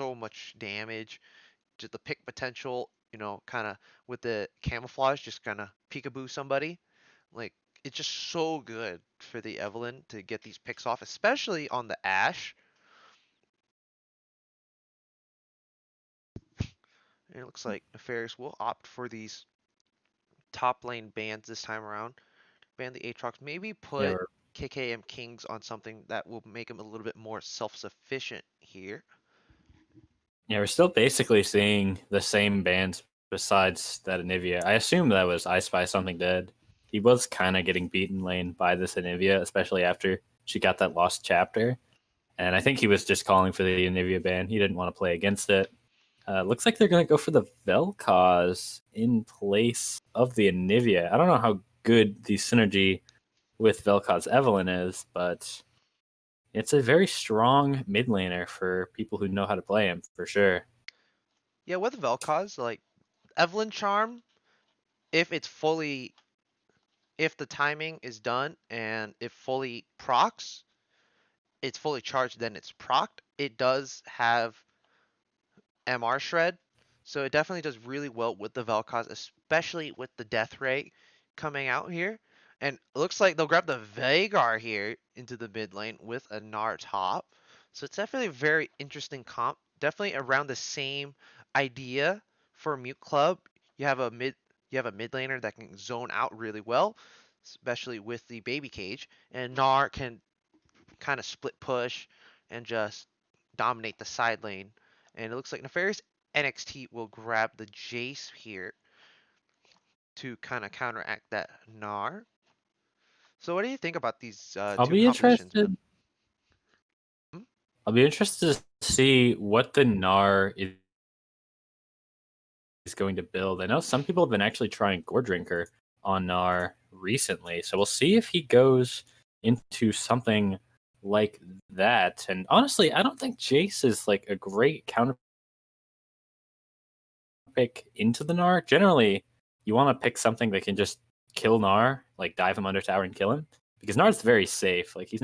so much damage. Just the pick potential, kind of with the camouflage, just kind of peekaboo somebody. Like, it's just so good for the Evelyn to get these picks off, especially on the Ashe. And it looks like Nefarious will opt for these top lane bans this time around. Ban the Aatrox, maybe Yeah, put KKM Kings on something that will make him a little bit more self-sufficient here. we're still basically seeing the same bands besides that Anivia. I assume that was I Spy Something Dead. He was kind of getting beaten lane by this Anivia, especially after she got that lost chapter. And I think he was just calling for the Anivia ban. He didn't want to play against it. Looks like they're going to go for the Vel'Koz in place of the Anivia. I don't know how good the synergy with Vel'Koz Evelyn is, but it's a very strong mid laner for people who know how to play him, for sure. Yeah, with Vel'Koz, like Evelyn Charm, if it's fully, if the timing is done and it fully procs, it's fully charged, then it's procced. It does have MR Shred, so it definitely does really well with the Vel'Koz, especially with the death rate coming out here. And it looks like they'll grab the Veigar here into the mid lane with a Gnar top. So it's definitely a very interesting comp. Definitely around the same idea for Mute Club. You have a mid laner that can zone out really well, especially with the baby cage, and Gnar can kind of split push and just dominate the side lane. And it looks like Nefarious NXT will grab the Jace here to kind of counteract that Gnar. So what do you think about these I'll two be compositions, man? interested. Hmm? I'll be interested to see what the Gnar is going to build. I know some people have been actually trying Gore Drinker on Gnar recently, so we'll see if he goes into something like that. And honestly, I don't think Jace is like a great counter pick into the Gnar. Generally, you want to pick something that can just kill Gnar, like dive him under tower and kill him, because Gnar's very safe. Like he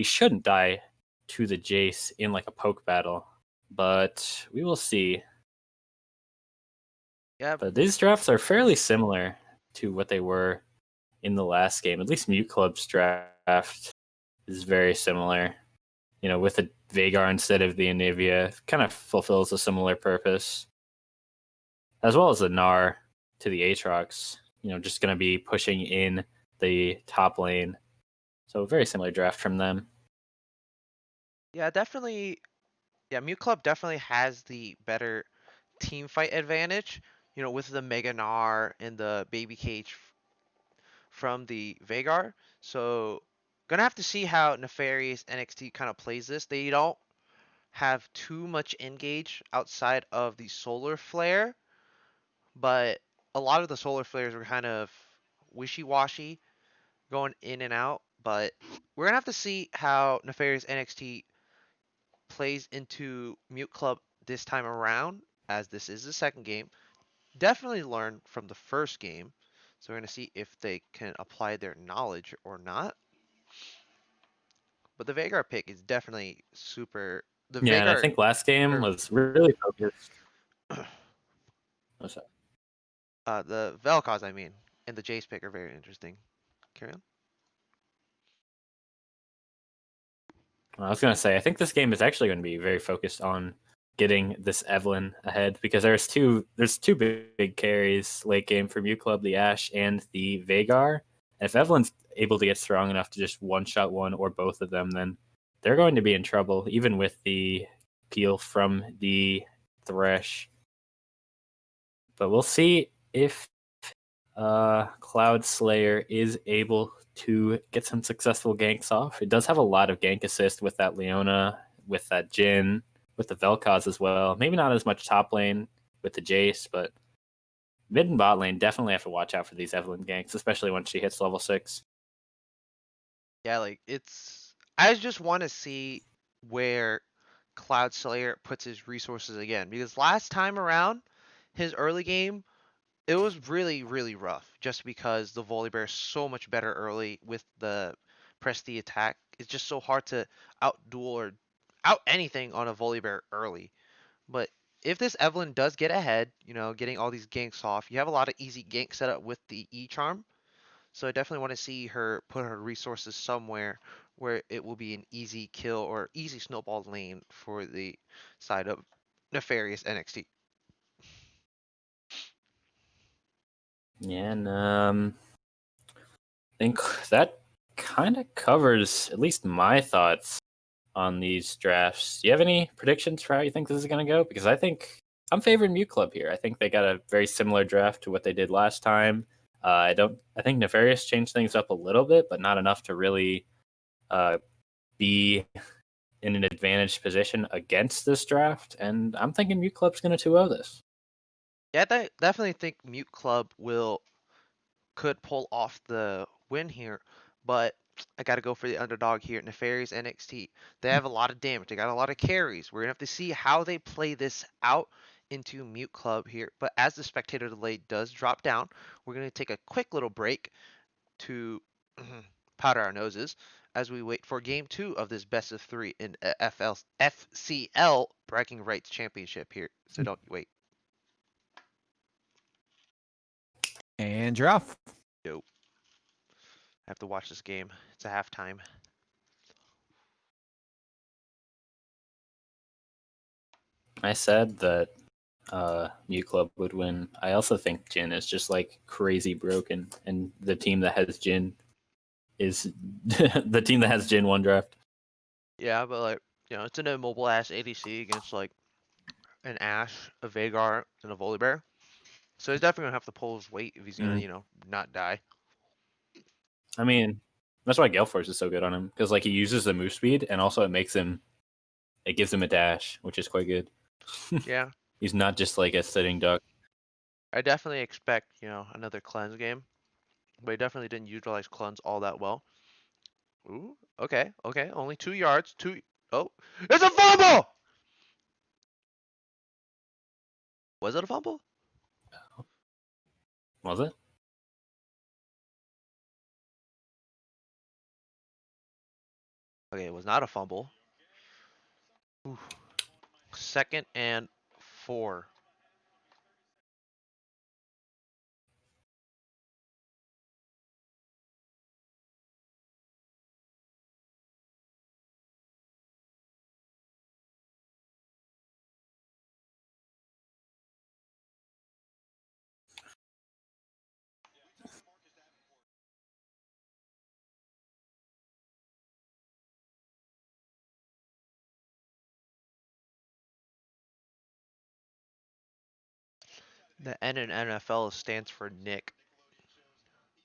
shouldn't die to the Jace in like a poke battle, but we will see. Yeah, But these drafts are fairly similar to what they were in the last game. At least Mute Club's draft is very similar. With the Veigar instead of the Anivia, kind of fulfills a similar purpose, as well as the Gnar to the Aatrox. Just going to be pushing in the top lane. So very similar draft from them. yeah, definitely. Yeah, Mute Club definitely has the better team fight advantage. With the Mega Gnar and the baby cage from the Veigar. So gonna have to see how Nefarious NXT kind of plays this. They don't have too much engage outside of the solar flare, but a lot of the solar flares were kind of wishy-washy, going in and out. But we're gonna have to see how Nefarious NXT plays into Mute Club this time around, as this is the second game. Definitely learn from the first game, so we're gonna see if they can apply their knowledge or not. But the Veigar pick is definitely super. The Yeah, and I Veigar, think last game or was really focused. What's that? the Vel'Koz, I mean, and the Jace pick are very interesting. Carry on. I was going to say, I think this game is actually going to be very focused on getting this Evelyn ahead, because there's two big carries late game for Mute Club, the Ashe and the Veigar. And if Evelyn's able to get strong enough to just one shot one or both of them, then they're going to be in trouble, even with the peel from the Thresh. But we'll see if Cloud Slayer is able to get some successful ganks off. It does have a lot of gank assist with that Leona, with that Jhin, with the Vel'Koz as well. Maybe not as much top lane with the Jace, but mid and bot lane definitely have to watch out for these Evelyn ganks, especially when she hits level 6. Yeah, like it's. I just want to see where Cloud Slayer puts his resources again, because last time around, his early game, it was really, really rough. Just because the Volibear is so much better early with the press the attack. It's just so hard to outduel or out anything on a Volibear early. But if this Evelyn does get ahead, getting all these ganks off, you have a lot of easy ganks set up with the E charm. So I definitely want to see her put her resources somewhere where it will be an easy kill or easy snowball lane for the side of Nefarious NXT. Yeah, and I think that kind of covers at least my thoughts on these drafts. Do you have any predictions for how you think this is going to go? Because I think I'm favoring Mute Club here. I think they got a very similar draft to what they did last time. I don't. I think Nefarious changed things up a little bit, but not enough to really be in an advantaged position against this draft. And I'm thinking Mute Club's going to 2-0 this. Yeah, I definitely think Mute Club could pull off the win here, but I got to go for the underdog here, Nefarious NXT. They have a lot of damage. They got a lot of carries. We're gonna have to see how they play this out into Mute Club here. But as the spectator delay does drop down, we're gonna take a quick little break to powder our noses as we wait for game 2 of this best of 3 in FCL Bragging Rights Championship here. So don't wait. And you're off. Nope. I have to watch this game. It's a halftime. I said that Mute Club would win. I also think Jin is just like crazy broken, and the team that has Jin is the team that has Jin won draft. Yeah, but it's an immobile ass ADC against like an Ashe, a Veigar, and a Volibear. So he's definitely gonna have to pull his weight if he's gonna, not die. I mean, that's why Gale Force is so good on him, because like he uses the move speed, and also it gives him a dash, which is quite good. Yeah, He's not just like a sitting duck. I definitely expect another cleanse game, but he definitely didn't utilize cleanse all that well. Ooh, okay, only 2 yards. Oh, it's a fumble! Was it a fumble? Was it? Okay, it was not a fumble. Ooh. 2nd and 4. The N in NFL stands for Nick.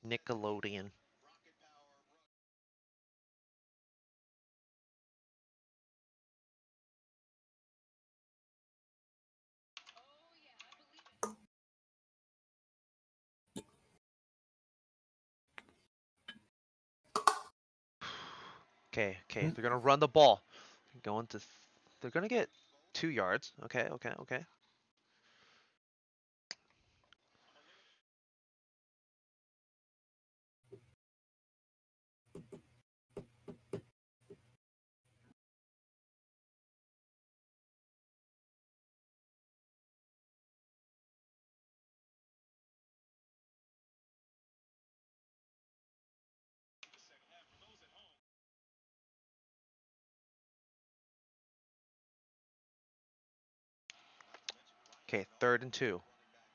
Nickelodeon. Okay, they're gonna run the ball. They're gonna get 2 yards. Okay. Okay, 3rd and 2.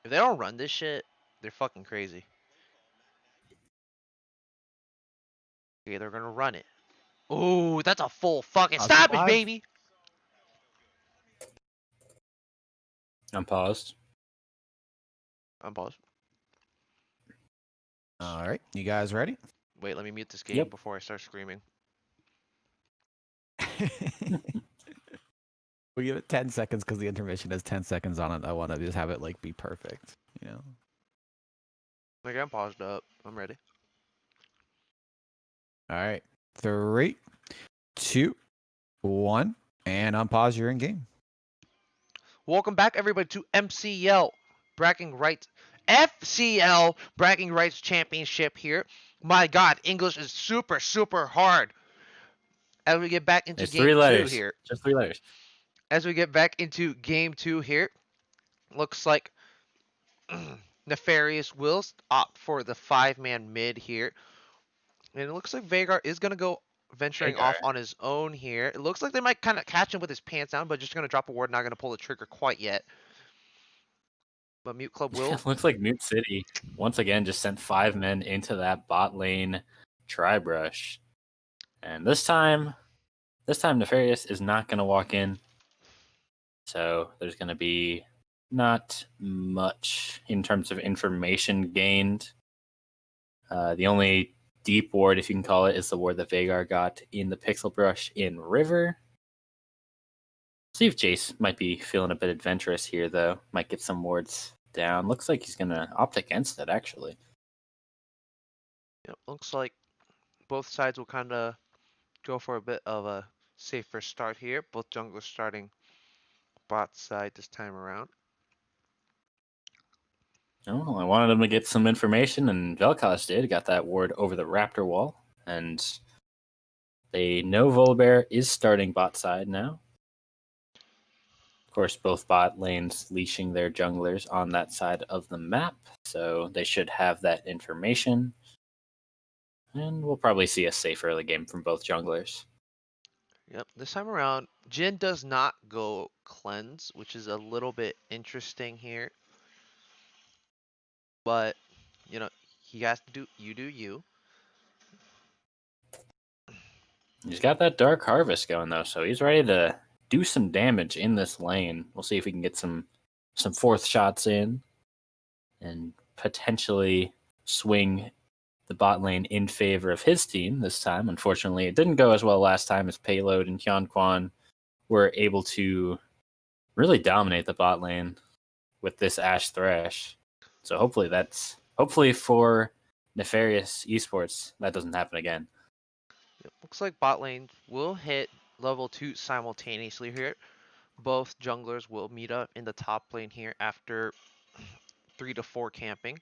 If they don't run this shit, they're fucking crazy. Okay, they're gonna run it. Ooh, that's a full fucking stoppage, baby. I'm paused. I'm paused. All right, you guys ready? Wait, let me mute this game Yep. before I start screaming. We give it 10 seconds because the intermission has 10 seconds on it. I want to just have it like be perfect, Okay, I'm paused up. I'm ready. All right, 3, 2, 1, and unpause. You're in game. Welcome back, everybody, to MCL Bragging Rights FCL Bragging Rights Championship here. My God, English is super hard. As we get back into It's three game two letters. here. Just three letters. As we get back into game two here, looks like Nefarious will opt for the 5-man mid here. And it looks like Vagar is going to go venturing Hagar. off on his own here. It looks like they might kind of catch him with his pants down, but just going to drop a ward, not going to pull the trigger quite yet. But Mute Club will. Looks like Mute City once again just sent 5 men into that bot lane tri-brush. And this time Nefarious is not going to walk in. So there's going to be not much in terms of information gained. The only deep ward, if you can call it, is the ward that Vagar got in the Pixel Brush in River. See if Jace might be feeling a bit adventurous here, though. Might get some wards down. Looks like he's going to opt against it, actually. Yep, looks like both sides will kind of go for a bit of a safer start here. Both junglers starting bot side this time around. Oh, I wanted him to get some information, and Vel'Koz did. Got that ward over the Raptor wall, and they know Volibear is starting bot side now. Of course, both bot lanes leashing their junglers on that side of the map, so they should have that information. And we'll probably see a safe early game from both junglers. Yep, this time around, Jin does not go cleanse, which is a little bit interesting here. But, you know, he has to do you. He's got that Dark Harvest going, though, so he's ready to do some damage in this lane. We'll see if we can get some fourth shots in and potentially swing the bot lane in favor of his team this time. Unfortunately, it didn't go as well last time as Payload and Hyun were able to really dominate the bot lane with this Ashe Thresh. So hopefully for Nefarious Esports, that doesn't happen again. It looks like bot lane will hit level 2 simultaneously here. Both junglers will meet up in the top lane here after 3 to 4 camping.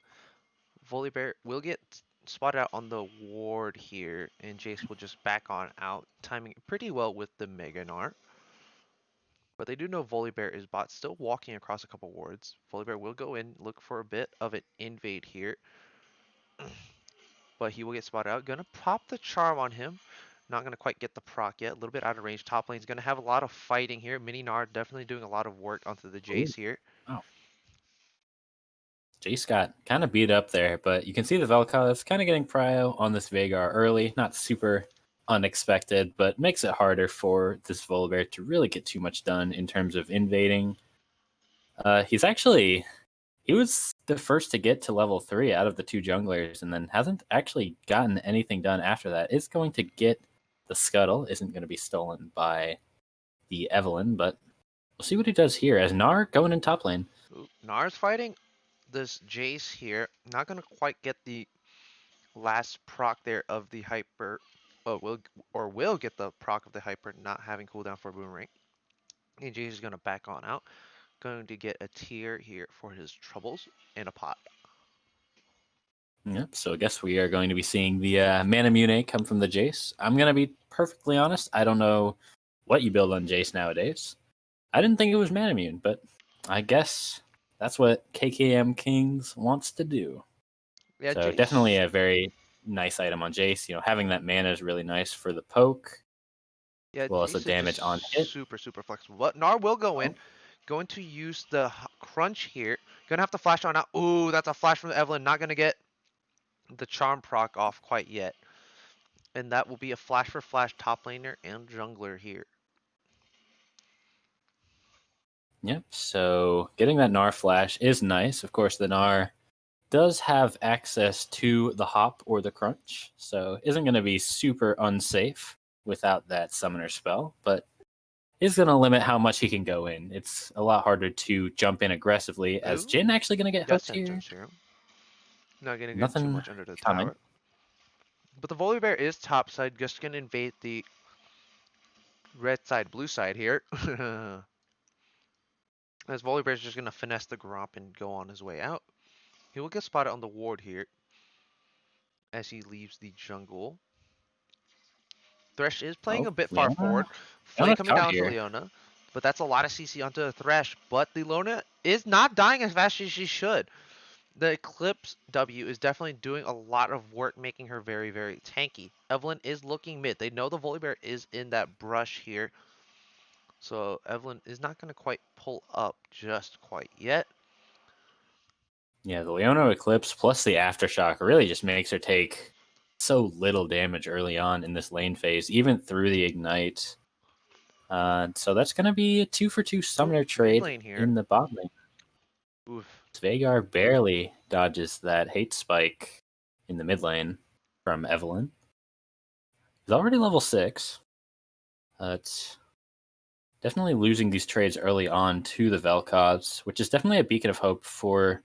Volibear will get spotted out on the ward here, and Jace will just back on out, timing it pretty well with the Mega Gnar. But they do know Volibear is bot, still walking across a couple wards. Volibear will go in, look for a bit of an invade here. But he will get spotted out. Gonna pop the charm on him. Not gonna quite get the proc yet. A little bit out of range. Top lane's gonna have a lot of fighting here. Mini Gnar definitely doing a lot of work onto the Jace here. Wow. Jace got kind of beat up there, but you can see the Vel'Koz kind of getting prio on this Vagar early. Not super unexpected, but makes it harder for this Volibear to really get too much done in terms of invading. He was the first to get to level 3 out of the 2 junglers, and then hasn't actually gotten anything done after that. Is going to get the Scuttle, isn't going to be stolen by the Evelyn, but we'll see what he does here as Gnar going in top lane. Ooh, Gnar's fighting this Jace here. Not gonna quite get the last proc there of the hyper. Oh, will get the proc of the hyper, not having cooldown for boomerang. And Jace is gonna back on out. Going to get a tier here for his troubles and a pot. Yep, so I guess we are going to be seeing the Manamune come from the Jace. I'm going to be perfectly honest. I don't know what you build on Jace nowadays. I didn't think it was Manamune, but I guess that's what KKM Kings wants to do. Yeah, So Jace. definitely a very nice item on Jace. You know, having that mana is really nice for the poke. Yeah, As well as Jace the is damage just on hit. super flexible. But Gnar will go in. Going to use the crunch here. Gonna have to flash on out. Ooh, that's a flash from the Evelyn. Not gonna get the charm proc off quite yet. And that will be a flash for flash top laner and jungler here. Yep, so getting that Gnar flash is nice. Of course, the Gnar does have access to the hop or the crunch, so isn't going to be super unsafe without that summoner spell, but is going to limit how much he can go in. It's a lot harder to jump in aggressively, as Ooh, Jin actually going to get Death hooked here. Sentence serum. Not gonna get too Nothing much under the coming. tower. But the Volibear is topside, just gonna invade the red side, blue side here. As Volibear is just gonna finesse the Gromp and go on his way out. He will get spotted on the ward here as he leaves the jungle. Thresh is playing Oh, a bit far Leona. forward. Flame Leona's coming caught down to here. Leona, but that's a lot of CC onto the Thresh. But the Leona is not dying as fast as she should. The Eclipse W is definitely doing a lot of work, making her very, very tanky. Evelyn is looking mid. They know the Volibear is in that brush here. So Evelyn is not going to quite pull up just quite yet. Yeah, the Leona Eclipse plus the Aftershock really just makes her take so little damage early on in this lane phase, even through the Ignite. So that's going to be a 2-for-2 summoner Ooh, mid trade lane here. in the bot lane. Oof. Veigar barely dodges that hate spike in the mid lane from Evelyn. He's already level 6. It's definitely losing these trades early on to the Vel'Koz, which is definitely a beacon of hope for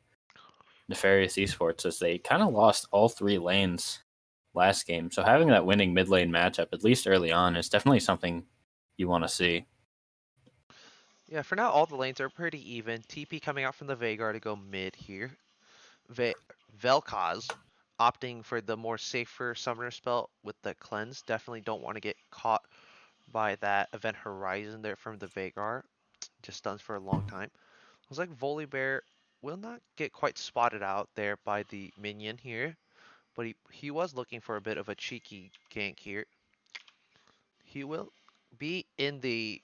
Nefarious Esports, as they kind of lost all 3 lanes last game. So having that winning mid lane matchup, at least early on, is definitely something you want to see. Yeah, for now, all the lanes are pretty even. TP coming out from the Veigar to go mid here. Vel'Koz opting for the more safer summoner spell with the cleanse. Definitely don't want to get caught by that event horizon there from the Veigar. Just stuns for a long time. Looks like Volibear will not get quite spotted out there by the minion here, but he was looking for a bit of a cheeky gank here. He will be in the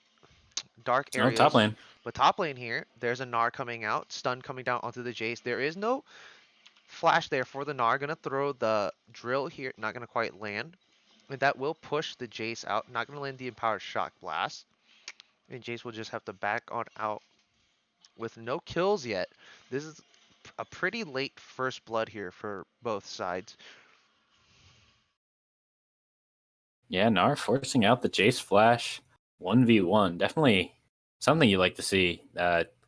dark Oh, top areas, lane. but top lane here, there's a Gnar coming out, stun coming down onto the Jace. There is no flash there for the Gnar. Gonna throw the drill here, not gonna quite land. And that will push the Jace out. Not gonna land the empowered shock blast. And Jace will just have to back on out with no kills yet. This is a pretty late first blood here for both sides. Yeah, Gnar forcing out the Jace Flash 1v1. Definitely something you like to see.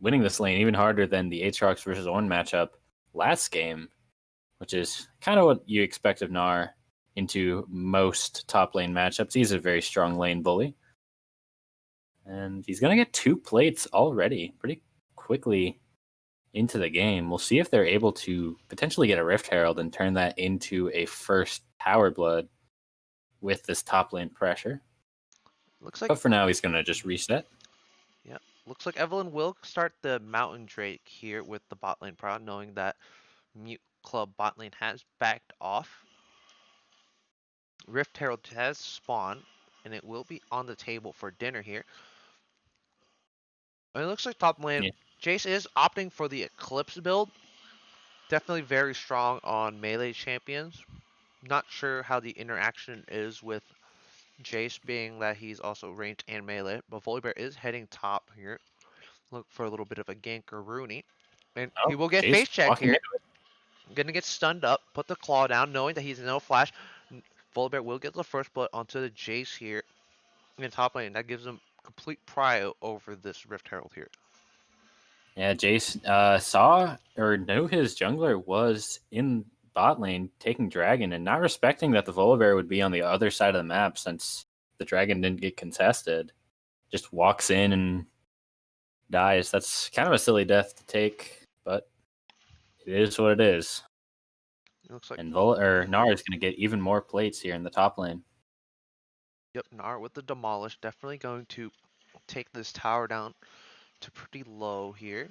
Winning this lane even harder than the Aatrox versus Ornn matchup last game, which is kind of what you expect of Gnar into most top lane matchups. He's a very strong lane bully. And he's going to get 2 plates already pretty quickly into the game. We'll see if they're able to potentially get a Rift Herald and turn that into a first Power Blood with this top lane pressure. Looks like But for now, he's going to just reset. Yeah, looks like Evelyn will start the Mountain Drake here with the bot lane proud, knowing that Mute Club bot lane has backed off. Rift Herald has spawned, and it will be on the table for dinner here. And it looks like top lane, Yeah. Jace is opting for the Eclipse build. Definitely very strong on melee champions. Not sure how the interaction is with Jace, being that he's also ranged and melee, but Volibear is heading top here. Look for a little bit of a gank or Rooney. And he Oh, will get Jace face checked walking here. into it. Gonna get stunned up, put the claw down, knowing that he's no flash. Volibear will get the first blood onto the Jace here in top lane. That gives him complete prio over this Rift Herald here. Yeah, Jace saw or knew his jungler was in bot lane taking dragon and not respecting that the Volibear would be on the other side of the map since the dragon didn't get contested. Just walks in and dies. That's kind of a silly death to take, but it is what it is. It looks like And Gnar is going to get even more plates here in the top lane. yep, Gnar with the demolish, definitely going to take this tower down to pretty low here.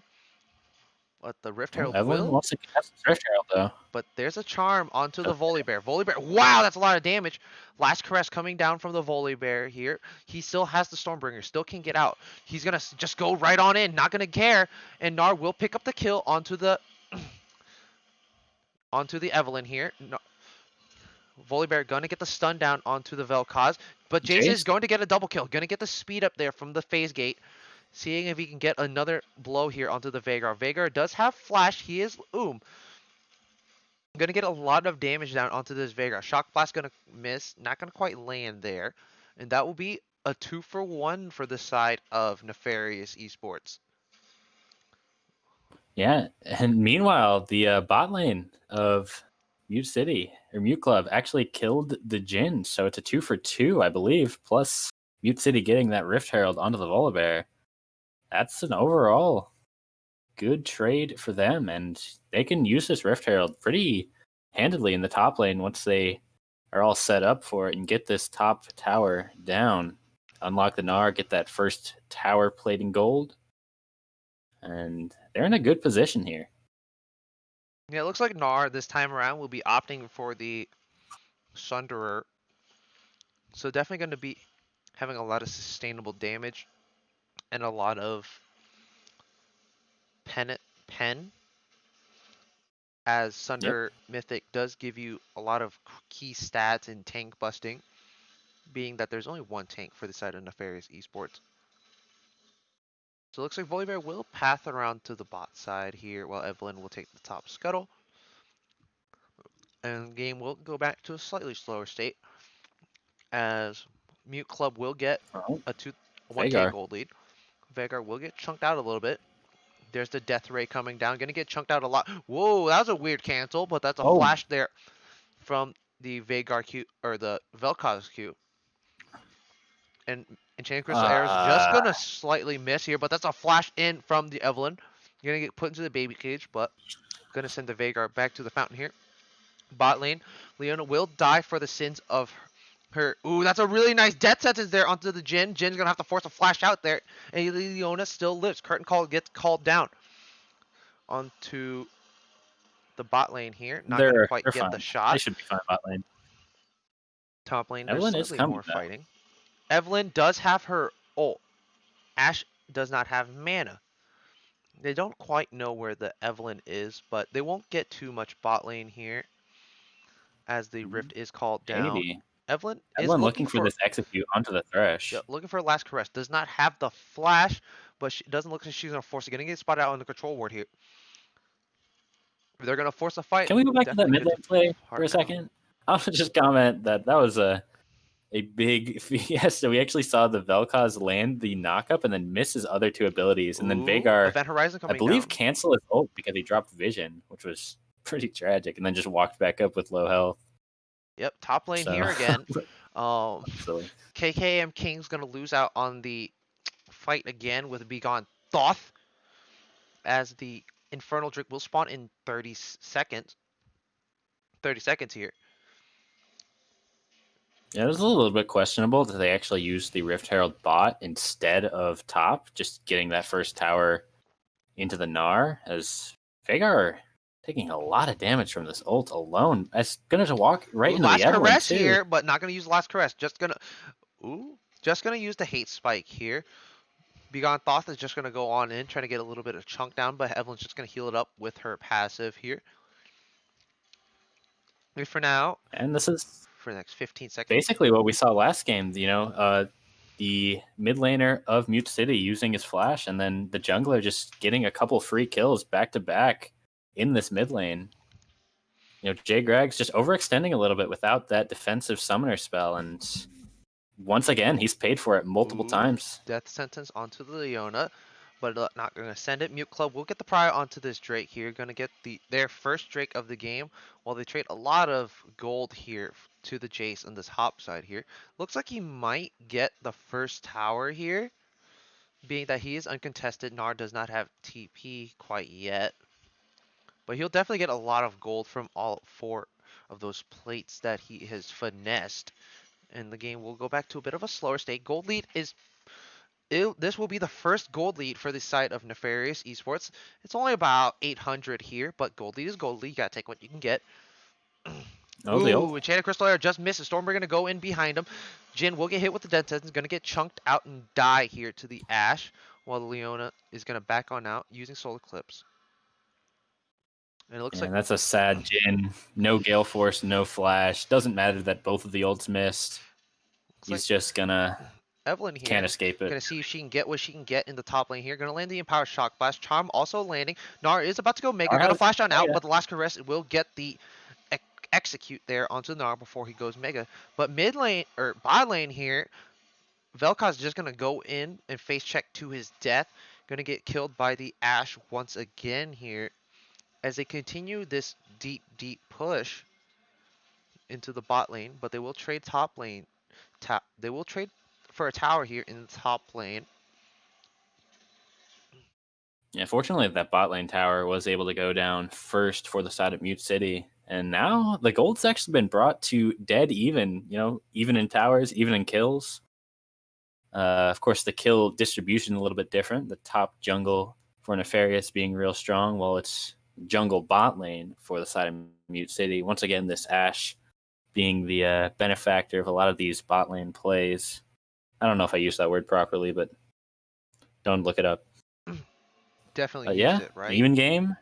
But the Rift Oh, Herald Evelyn will. wants to cast the Rift Herald, though. But there's a charm onto the Volibear. Volibear, wow, that's a lot of damage. Last caress coming down from the Volibear here. He still has the Stormbringer, still can get out. He's gonna just go right on in, not gonna care. And Gnar will pick up the kill onto the onto the Evelyn here. No, Volibear gonna get the stun down onto the Vel'Koz. But Jace is Jace? going to get a double kill. Gonna get the speed up there from the phase gate. Seeing if he can get another blow here onto the Veigar. Veigar does have flash. He is gonna get a lot of damage down onto this Veigar. Shock Blast gonna miss, not gonna quite land there. And that will be a 2-for-1 for the side of Nefarious Esports. Yeah, and meanwhile, the bot lane of Mute City or Mute Club actually killed the Jhin, so it's a 2-for-2, I believe. Plus Mute City getting that Rift Herald onto the Volibear. That's an overall good trade for them, and they can use this Rift Herald pretty handedly in the top lane once they are all set up for it and get this top tower down. Unlock the Gnar, get that first tower plate in gold. And they're in a good position here. Yeah, it looks like Gnar this time around will be opting for the Sunderer. So definitely going to be having a lot of sustainable damage and a lot of pen, as Yep. Sunder Mythic does give you a lot of key stats in tank busting, being that there's only one tank for the side of Nefarious Esports. So it looks like Volibear will path around to the bot side here, while Evelyn will take the top scuttle. And the game will go back to a slightly slower state, as Mute Club will get Oh, a 1k Vagar. gold lead. Vagar will get chunked out a little bit. There's the Death Ray coming down. Gonna get chunked out a lot. Whoa, that was a weird cancel, but that's a Oh, flash there from the Vagar Q, or the Vel'Koz Q. And Enchanted Crystal Arrow is just uh, gonna slightly miss here, but that's a flash in from the Evelyn. Gonna get put into the baby cage, but gonna send the Vagar back to the fountain here. Bot lane, Leona will die for the sins of her. Ooh, that's a really nice death sentence there onto the Jhin. Jin's gonna have to force a flash out there, and Leona still lives. Curtain call gets called down onto the bot lane here. Not gonna they're quite they're get fine. the They shot. should be fine bot lane. Top lane, there's Evelyn is slightly coming more though. fighting. Evelyn does have her ult. Ash does not have mana. They don't quite know where the Evelyn is, but they won't get too much bot lane here, as the rift is called down. Shady. Evelyn is Evelyn looking looking for for, this execute onto the yeah, Thresh. looking for a last caress. Does not have the flash, but she doesn't look like she's gonna force it. Gonna get spotted out on the control ward here. If they're gonna force a fight, Can we go back to that definitely mid good lane play for part a now. second? I'll just comment that was a big fiesta. We actually saw the Vel'Koz land the knockup and then miss his other two abilities. And then Ooh, Vagar, Event Horizon I coming believe, down. cancel his ult because he dropped vision, which was pretty tragic, and then just walked back up with low health. Yep, top lane So here again. Um, silly. KKM King's gonna lose out on the fight again with Begone Thoth, as the Infernal Drake will spawn in 30 seconds. 30 seconds here. Yeah, it was a little bit questionable that they actually used the Rift Herald bot instead of top, just getting that first tower into the Gnar, as Vagar taking a lot of damage from this ult alone. It's gonna walk right Ooh, into the last Evelyn caress too. here, but not gonna use last caress. Just gonna use the hate spike here. Begone Thoth is just gonna go on in, trying to get a little bit of chunk down, but Evelyn's just gonna heal it up with her passive here. And for now, And this is for the next 15 seconds. basically what we saw last game. The mid laner of Mute City using his flash, and then the jungler just getting a couple free kills back to back in this mid lane. Jay Greg's just overextending a little bit without that defensive summoner spell, and once again, he's paid for it multiple Ooh, times. death sentence onto the Leona, but not gonna send it. Mute Club will get the prior onto this Drake here. Gonna get their first Drake of the game, while they trade a lot of gold here to the Jace on this hop side here. Looks like he might get the first tower here, being that he is uncontested. Gnar does not have TP quite yet, but he'll definitely get a lot of gold from all four of those plates that he has finessed. And the game will go back to a bit of a slower state. Gold lead is this will be the first gold lead for the side of Nefarious Esports. It's only about 800 here, but gold lead is gold lead. You gotta take what you can get. Oh, the ult. Ooh, Enchanted Crystal Air just misses. Stormbreaker gonna go in behind him. Jhin will get hit with the dead sentence. Gonna get chunked out and die here to the Ash, while the Leona is gonna back on out using Solar Eclipse. And it looks like And that's a sad Jin. No Gale Force, no Flash. Doesn't matter that both of the ults missed. He's just gonna Evelyn can't here. escape it. Gonna see if she can get what she can get in the top lane here. Gonna land the Empower Shock Blast. Charm also landing. Gnar is about to go Mega. Gonna flash on out, but the last caress will get the execute there onto Gnar before he goes Mega. But mid lane, or bot lane here, Vel'Koz is just gonna go in and face check to his death. Gonna get killed by the Ashe once again here, as they continue this deep push into the bot lane. But they will trade top lane. They will trade for a tower here in the top lane. Yeah, fortunately, that bot lane tower was able to go down first for the side of Mute City, And now the gold's actually been brought to dead even, even in towers, even in kills. Of course, the kill distribution a little bit different. The top jungle for Nefarious being real strong, while it's jungle bot lane for the side of Mute City. Once again, this Ashe being the benefactor of a lot of these bot lane plays. I don't know if I used that word properly, but don't look it up. Definitely But used yeah, it, right? even game.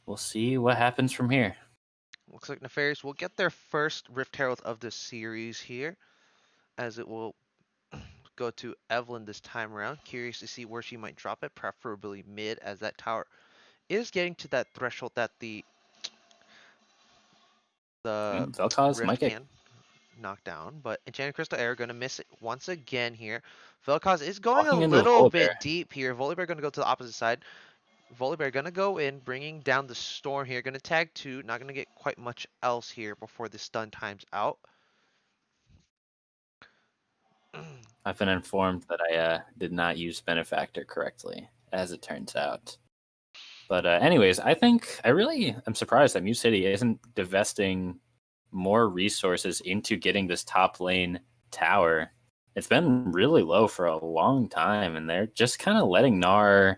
We'll see what happens from here. Looks like Nefarious will get their first Rift Herald of the series here, as it will go to Evelyn this time around. Curious to see where she might drop it, preferably mid, as that tower is getting to that threshold that the Vel'Koz might Rift get can knock down. But Enchanted Crystal Air going to miss it once again here. Vel'Koz is going a walking into the little Volibear. bit deep here. Volibear going to go to the opposite side. Volibear going to go in, bringing down the Storm here. Going to tag 2. Not going to get quite much else here before the stun time's out. I've been informed that I did not use Benefactor correctly, as it turns out. But anyways, I really am surprised that Mute City isn't divesting more resources into getting this top lane tower. It's been really low for a long time, and they're just kind of letting Gnar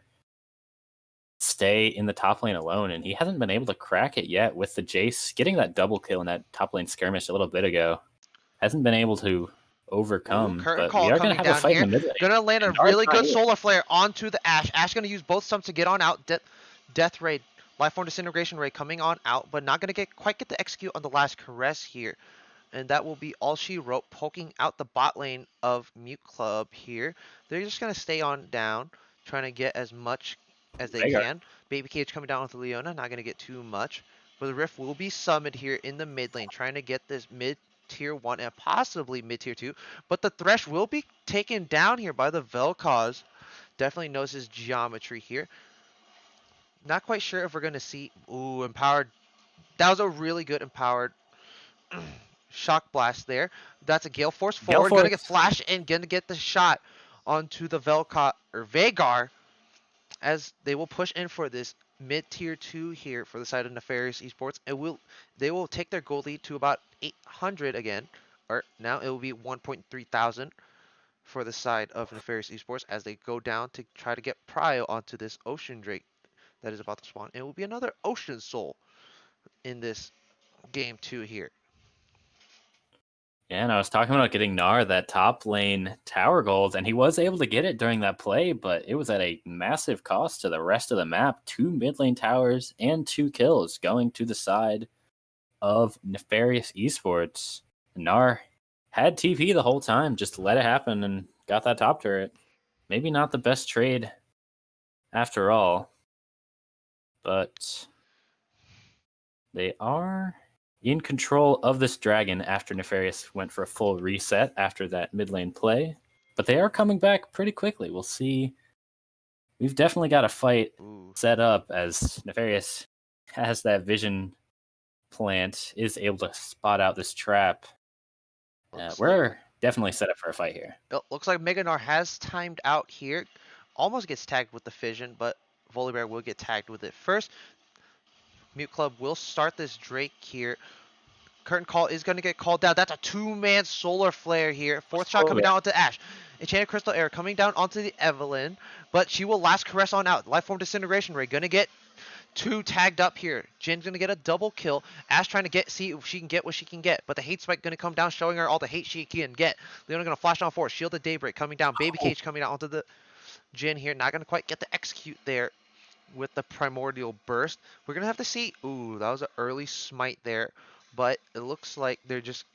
stay in the top lane alone, and he hasn't been able to crack it yet with the Jace getting that double kill in that top lane skirmish a little bit ago. Hasn't been able to overcome, Curtain but we Call are going to coming have a down fight in here. the mid lane. Gonna land a And Gnar's really not good here. Solar Flare onto the Ashe. Ashe gonna use both stunts to get on out. Death Ray, Lifeform Disintegration Ray coming on out, but not gonna quite get to execute on the last caress here. And that will be all she wrote, poking out the bot lane of Mute Club here. They're just gonna stay on down, trying to get as much as they Veigar. can. Baby Cage coming down with Leona, not gonna get too much. But the Rift will be summoned here in the mid lane, trying to get this mid tier 1 and possibly mid tier 2. But the Thresh will be taken down here by the Vel'Koz. Definitely knows his geometry here. Not quite sure if we're going to see... Ooh, empowered. That was a really good empowered shock blast there. That's a Gale Force forward. Going to get flash and going to get the shot onto the Vel'Koz or Veigar, as they will push in for this mid tier 2 here for the side of Nefarious Esports. They will take their gold lead to about 800 again. Or now it will be 1.3 thousand for the side of Nefarious Esports as they go down to try to get Prio onto this Ocean Drake that is about to spawn. It will be another Ocean Soul in this game 2 here. Yeah, and I was talking about getting Gnar that top lane tower gold, and he was able to get it during that play, but it was at a massive cost to the rest of the map. 2 mid lane towers and 2 kills going to the side of Nefarious Esports. Gnar had TP the whole time, just let it happen and got that top turret. Maybe not the best trade after all, but they are in control of this dragon after Nefarious went for a full reset after that mid lane play. But they are coming back pretty quickly. We'll see. We've definitely got a fight set up as Nefarious has that vision plant, is able to spot out this trap. We're definitely set up for a fight here. It looks like Mega Gnar has timed out here. Almost gets tagged with the fission, but Volibear will get tagged with it first. Mute Club will start this Drake here. Curtain Call is going to get called down. That's a 2-man solar flare here. Fourth shot coming down onto Ashe. Enchanted Crystal Air coming down onto the Evelyn, but she will last caress on out. Lifeform Disintegration Ray going to get 2 tagged up here. Jin's going to get a double kill. Ashe trying to see if she can get what she can get, but the hate spike going to come down, showing her all the hate she can get. Leona going to flash on forward. Shield of Daybreak coming down. Baby Cage coming down onto the Jin here. Not going to quite get to execute there with the Primordial Burst. We're going to have to see. Ooh, that was an early smite there. But it looks like they're just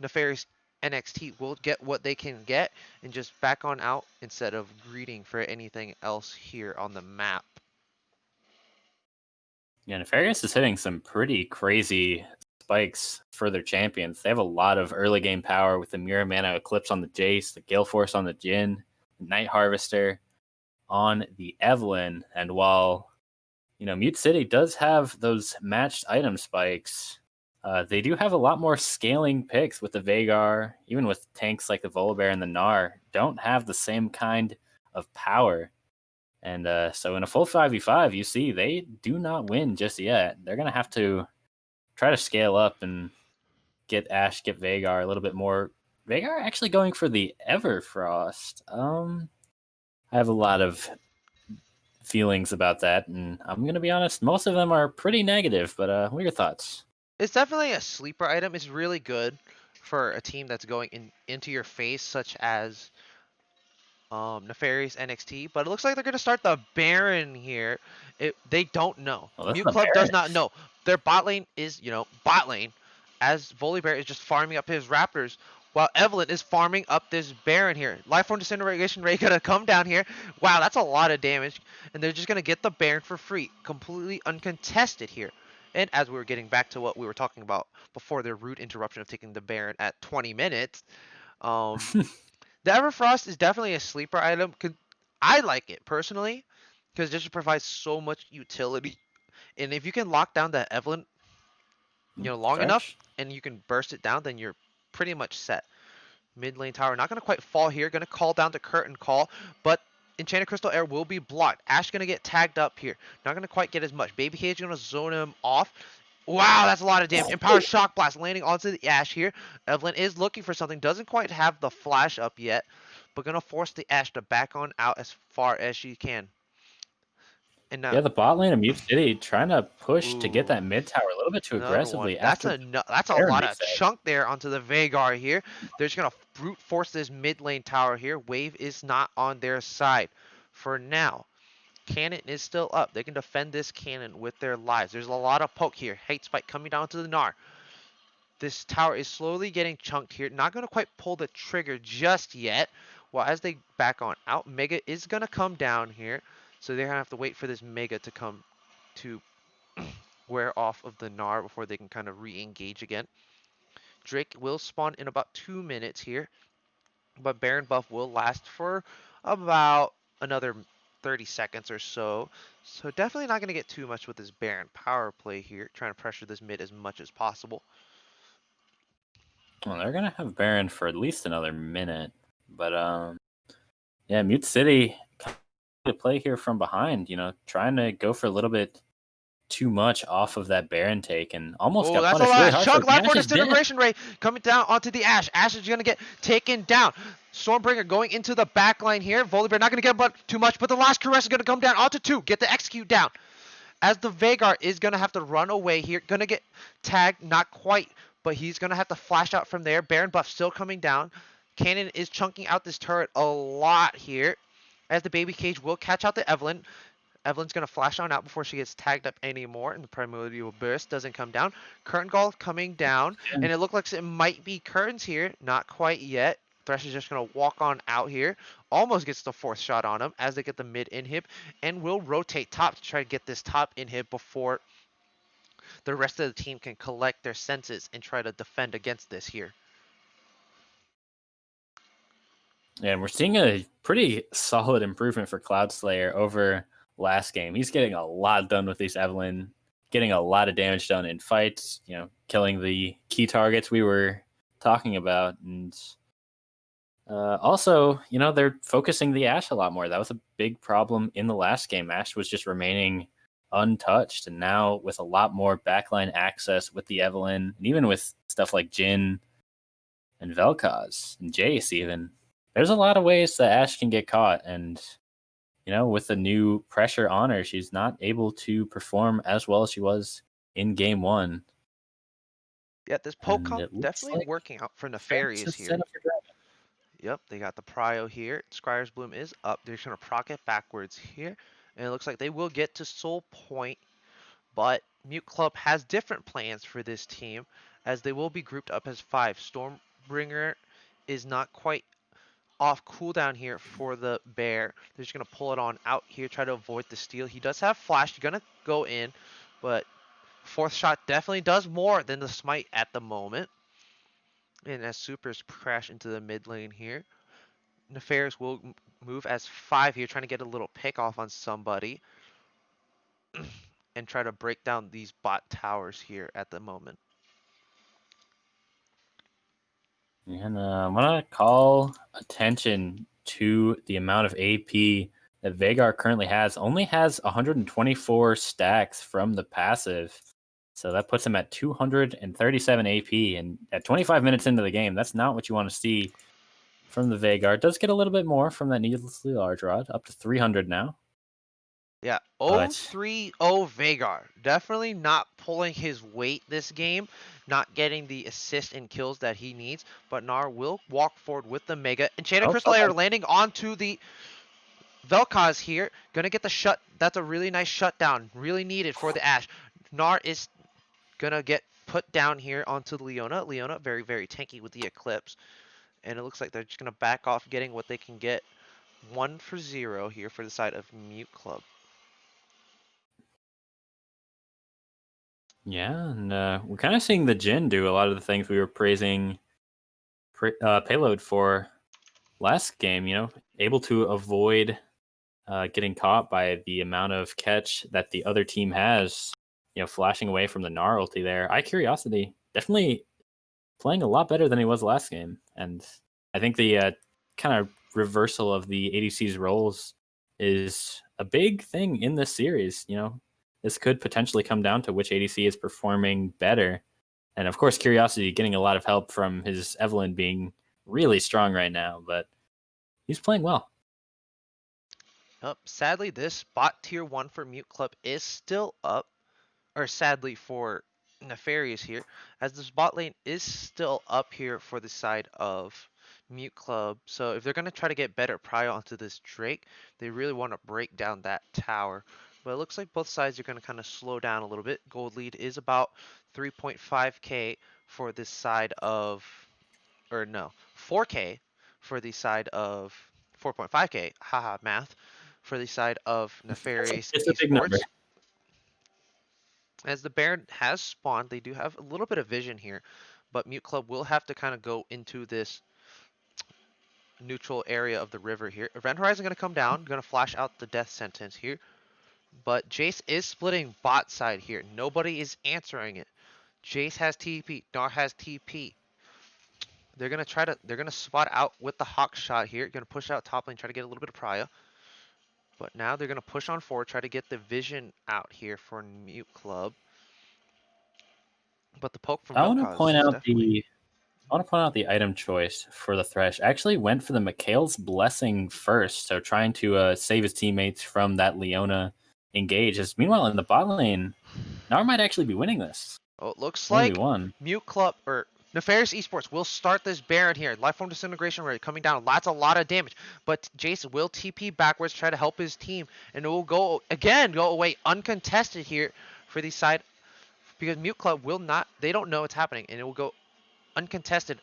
Nefarious NXT will get what they can get and just back on out instead of greeting for anything else here on the map. Yeah, Nefarious is hitting some pretty crazy spikes for their champions. They have a lot of early game power with the Mirror Mana Eclipse on the Jace, the Gale Force on the Jhin, the Night Harvester on the Evelyn. And while Mute City does have those matched item spikes, they do have a lot more scaling picks with the Veigar, even with tanks like the Volibear and the Gnar, don't have the same kind of power. And so in a full 5v5, you see they do not win just yet. They're going to have to try to scale up and get Ashe, get Vhagar a little bit more. Vhagar actually going for the Everfrost. I have a lot of feelings about that, and I'm going to be honest, most of them are pretty negative, but what are your thoughts? It's definitely a sleeper item. It's really good for a team that's going into your face, such as Nefarious NXT, but it looks like they're gonna start the Baron here. They don't know. Well, that's Mute the Club does Baron. not know. Their bot lane is, bot lane, as Volibear is just farming up his Raptors, while Evelyn is farming up this Baron here. Lifeform Disintegration Ray gonna come down here. Wow, that's a lot of damage, and they're just gonna get the Baron for free, completely uncontested here. And as we were getting back to what we were talking about before their rude interruption of taking the Baron at 20 minutes, um, the Everfrost is definitely a sleeper item. I like it personally because it just provides so much utility. And if you can lock down that Evelyn, long enough, Fresh? and you can burst it down, then you're pretty much set. Mid lane tower not gonna quite fall here. Gonna call down to Curtain Call, but Enchanted Crystal Air will be blocked. Ashe gonna get tagged up here. Not gonna quite get as much. Baby Cage gonna zone him off. Wow, that's a lot of damage. Empower Shock Blast landing onto the Ashe here. Evelyn is looking for something. Doesn't quite have the flash up yet, but gonna force the Ashe to back on out as far as she can. And now, Yeah, the bot lane of Mute City trying to push to get ooh, that mid tower a little bit too another one. aggressively That's after a the that's a Baron lot of reset. chunk there onto the Vhagar here. They're just gonna brute force this mid lane tower here. Wave is not on their side for now. Cannon is still up. They can defend this cannon with their lives. There's a lot of poke here. Hate Spike coming down to the Gnar. This tower is slowly getting chunked here. Not going to quite pull the trigger just yet. Well, as they back on out, Mega is going to come down here. So they're going to have to wait for this Mega to come to wear off of the Gnar before they can kind of re-engage again. Drake will spawn in about 2 minutes here. But Baron buff will last for about another 30 seconds or so. So definitely not going to get too much with this Baron power play here. Trying to pressure this mid as much as possible. Well, they're gonna have Baron for at least another minute, but yeah, Mute City to play here from behind. Trying to go for a little bit too much off of that Baron take and almost Oh, got that's a punished really lot. hard for Chunk it. The Life Ashe Order is dead. Disintegration Ray coming down onto the Ashe. Ashe is going to get taken down. Stormbringer going into the back line here. Volibear not going to get too much, but the last caress is going to come down onto 2. Get the execute down. As the Vhagar is going to have to run away here. Going to get tagged, not quite, but he's going to have to flash out from there. Baron buff still coming down. Cannon is chunking out this turret a lot here. As the Baby Cage will catch out the Evelyn. Evelyn's going to flash on out before she gets tagged up anymore, and the Primordial Burst doesn't come down. Curtain Call coming down, and it looks like it might be Curtains here. Not quite yet. Thresh is just going to walk on out here. Almost gets the 4th shot on him as they get the mid inhib, and will rotate top to try to get this top inhib before the rest of the team can collect their senses and try to defend against this here. Yeah, and we're seeing a pretty solid improvement for Cloudslayer over last game. He's getting a lot done with these Evelyn, getting a lot of damage done in fights, killing the key targets we were talking about. And also, they're focusing the Ashe a lot more. That was a big problem in the last game. Ashe was just remaining untouched. And now with a lot more backline access with the Evelyn, and even with stuff like Jhin and Vel'Koz and Jace even, there's a lot of ways that Ashe can get caught, and with the new pressure on her, she's not able to perform as well as she was in game 1. Yeah, this poke And comp it looks definitely like working out for Ferris Nefarious is here. set up for Dragon. Yep, they got the Prio here. Scryer's Bloom is up. They're just going to proc it backwards here. And it looks like they will get to Soul Point. But Mute Club has different plans for this team, as they will be grouped up as 5. Stormbringer is not quite off cooldown here for the Bear. They're just going to pull it on out here, try to avoid the steal. He does have Flash. He's going to go in, but 4th shot definitely does more than the Smite at the moment. And as Supers crash into the mid lane here, Nefarious will move as 5 here, trying to get a little pick off on somebody and try to break down these bot towers here at the moment. And I'm going to call attention to the amount of AP that Vhagar currently only has 124 stacks from the passive. So that puts him at 237 AP. And at 25 minutes into the game, that's not what you want to see from the Vhagar. Does get a little bit more from that needlessly large rod, up to 300 now. Yeah, But 0-3-0 Vhagar. Definitely not pulling his weight this game, not getting the assist and kills that he needs. But Gnar will walk forward with the Mega. Enchanted Crystal Layer landing onto the Vel'Koz here. Gonna get the shut. That's a really nice shutdown. Really needed for the Ashe. Gnar is gonna get put down here onto Leona. Leona very, very tanky with the Eclipse. And it looks like they're just gonna back off getting what they can get. 1-0 here for the side of Mute Club. yeah, and we're kind of seeing the Jhin do a lot of the things we were praising Payload for last game. Able to avoid getting caught by the amount of catch that the other team has. Flashing away from the Gnar ulti there. iCuriosity definitely playing a lot better than he was last game, and I think the kind of reversal of the ADC's roles is a big thing in this series. This could potentially come down to which ADC is performing better. And of course, Curiosity getting a lot of help from his Evelynn being really strong right now, but he's playing well. Sadly, this bot tier 1 for Mute Club is still up. Or sadly for Nefarious here, as this bot lane is still up here for the side of Mute Club. So if they're going to try to get better prio onto this Drake, they really want to break down that tower. But it looks like both sides are going to kind of slow down a little bit. Gold lead is about 3.5k for this side of, or no, 4k for the side of 4.5k, haha math, for the side of Nefarious It's a big number. Esports. As the Baron has spawned, they do have a little bit of vision here, but Mute Club will have to kind of go into this neutral area of the river here. Event Horizon going to come down, going to flash out the death sentence here, but Jace is splitting bot side here. Nobody is answering it. Jace has TP, Gnar has TP. They're going to spot out with the Hawk shot here, going to push out top lane, try to get a little bit of prio. But now they're going to push on forward, try to get the vision out here for Mute Club. But the poke from I want to Vel'Koz point is out definitely... the item choice for the Thresh. I actually went for the Mikhail's Blessing first, so trying to save his teammates from that Leona engage. Meanwhile, in the bot lane, Gnar might actually be winning this. Oh, it looks 1v1. like Mute Club or Nefarious Esports will start this Baron here. Lifeform Disintegration Rate coming down. That's a lot of damage. But Jason will TP backwards, try to help his team. And it will go away uncontested here for the side. Because Mute Club will not, they don't know what's happening. And it will go uncontested.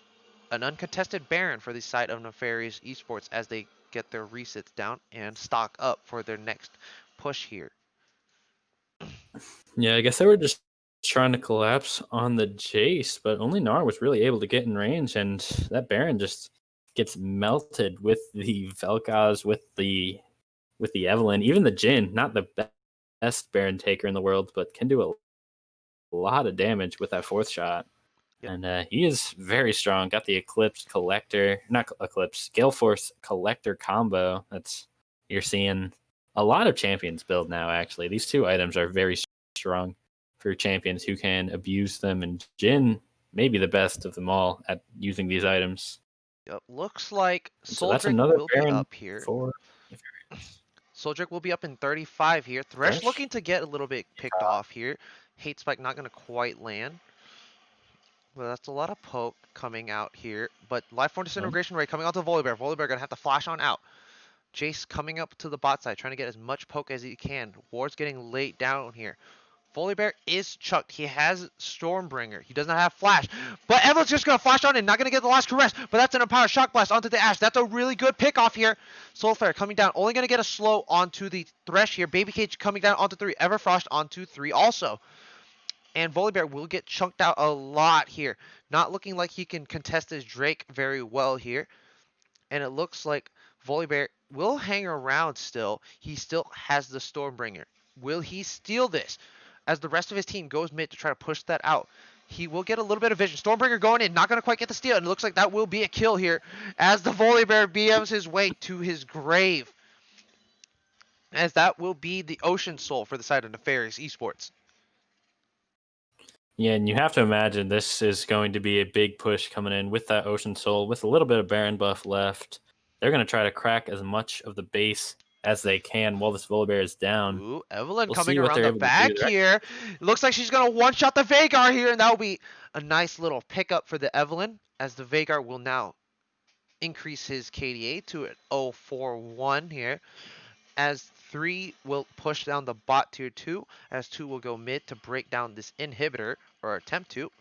An uncontested Baron for the side of Nefarious Esports as they get their resets down and stock up for their next push here. Yeah, I guess they were just trying to collapse on the Jace, but only Gnar was really able to get in range, and that Baron just gets melted with the Vel'Koz, with the Evelynn, even the Jhin, not the best Baron taker in the world, but can do a lot of damage with that fourth shot. Yep. And he is very strong. Got the Eclipse Collector, not Eclipse, Gale Force Collector combo. You're seeing a lot of champions build now, actually. These two items are very strong for champions who can abuse them, and Jhin may be the best of them all at using these items. Yep, looks like Soldrick will be up here. Soldrick will be up in 35 here. Thresh looking to get a little bit picked off here. Hate Spike not going to quite land. But that's a lot of poke coming out here. But Lifeform Disintegration Ray coming out to Volibear. Volibear going to have to flash on out. Jace coming up to the bot side, trying to get as much poke as he can. Ward's getting laid down here. Volibear is chucked. He has Stormbringer. He does not have Flash. But Evelyn's just going to flash on in. Not going to get the last caress. But that's an Empower Shock Blast onto the Ashe. That's a really good pick off here. Soulfire coming down. Only going to get a slow onto the Thresh here. Baby Cage coming down onto 3. Everfrost onto 3 also. And Volibear will get chunked out a lot here. Not looking like he can contest his Drake very well here. And it looks like Volibear will hang around still. He still has the Stormbringer. Will he steal this? As the rest of his team goes mid to try to push that out. He will get a little bit of vision. Stormbringer going in. Not going to quite get the steal. And it looks like that will be a kill here. As the Volibear BMs his way to his grave. as that will be the Ocean Soul for the side of Nefarious Esports. Yeah, and you have to imagine this is going to be a big push coming in with that Ocean Soul, with a little bit of Baron buff left. They're going to try to crack as much of the base as they can while this Volibear is down. Ooh, Evelyn We'll coming see what around they're the able to do. back here. Looks like she's going to one-shot the Veigar here, and that will be a nice little pickup for the Evelyn, as the Veigar will now increase his KDA to an 041 here, as 3 will push down the bot tier 2, as 2 will go mid to break down this inhibitor, or attempt to.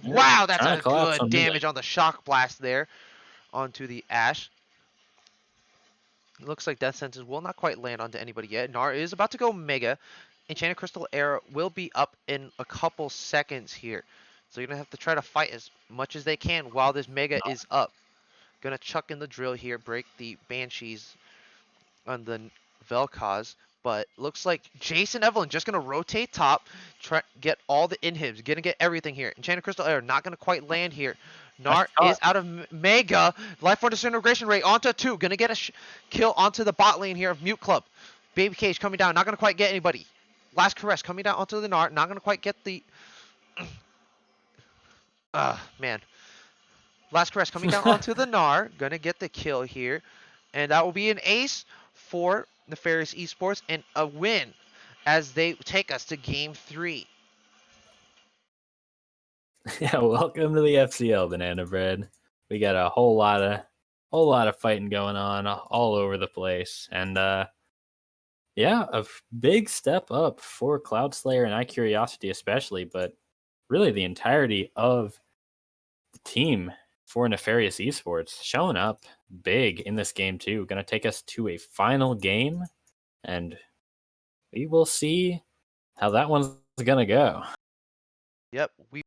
Yeah, Wow, that's trying a to collapse good on mid damage lane. on the Shock Blast there onto the Ashe. It looks like Death Sentence will not quite land onto anybody yet. Gnar is about to go Mega. Enchanted Crystal Era will be up in a couple seconds here. So you're going to have to try to fight as much as they can while this Mega is up. Gonna chuck in the drill here, break the Banshees on the Vel'Koz. But looks like Jason Evelyn just gonna rotate top, try get all the inhibs, gonna get everything here. Enchanted Crystal Air not gonna quite land here. Gnar Nice caught. is out of Mega. Life Force Disintegration Rate onto 2, gonna get a kill onto the bot lane here of Mute Club. Baby Cage coming down, not gonna quite get anybody. Last Caress coming down onto the Gnar, not gonna quite get the. Man. Last Caress coming down onto the Gnar, gonna get the kill here. And that will be an ace for Nefarious Esports and a win as they take us to game 3. Yeah, welcome to the FCL, Banana Bread. We got a whole lot of fighting going on all over the place, and yeah, a big step up for Cloudslayer and iCuriosity especially, but really the entirety of the team for Nefarious Esports showing up big in this game too. Going to take us to a final game, and we will see how that one's going to go. Yep, we